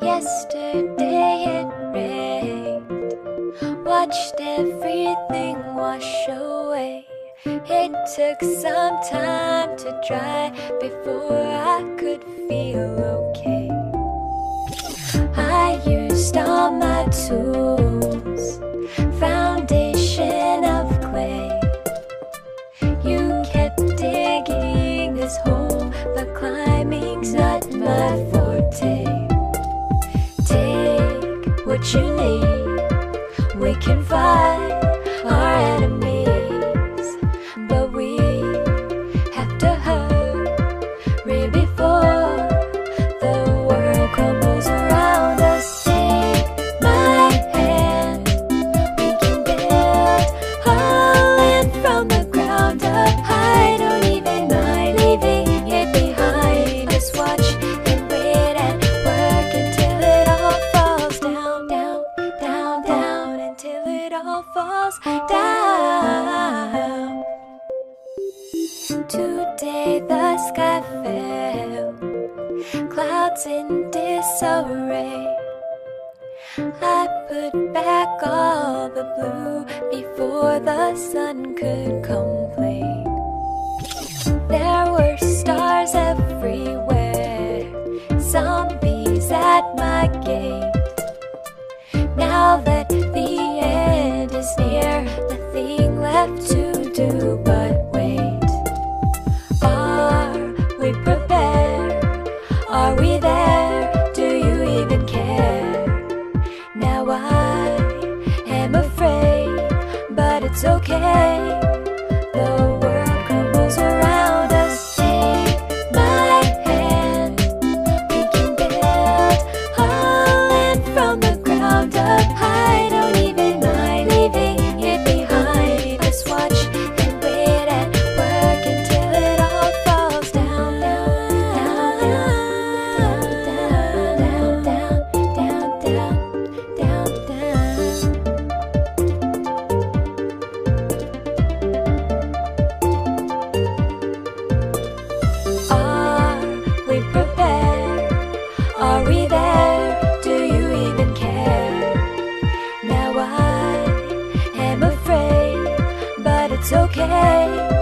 Yesterday it rained, watched everything wash away. It took some time to dry before I could feel okay. I used all my tools, foundation of clay. You kept digging this hole, the climbing's not my forte. Take what you need, we can fight our enemies, but we have to hurry before the world crumbles around us. Take my hand, we can build a land from the ground up. I don't even mind leaving it behind. Just watch and wait and work until it all falls down, down, down, down, until it all falls down. Today the sky fell, clouds in disarray. I put back all the blue before the sun could complain. There were stars everywhere, zombies at my gate. Now that the end is near, nothing left to do but wait. Are we prepared? Are we there? Do you even care? Now I am afraid, but it's okay. The world crumbles around us. Take my hand, we can build a land from the ground up. I don't even mind leaving it behind. Just watch and wait and work until it all falls down, down, down, down, down, down, down, down, down. Are we prepared? Are we there? Do you even care? Now I am afraid, but it's okay.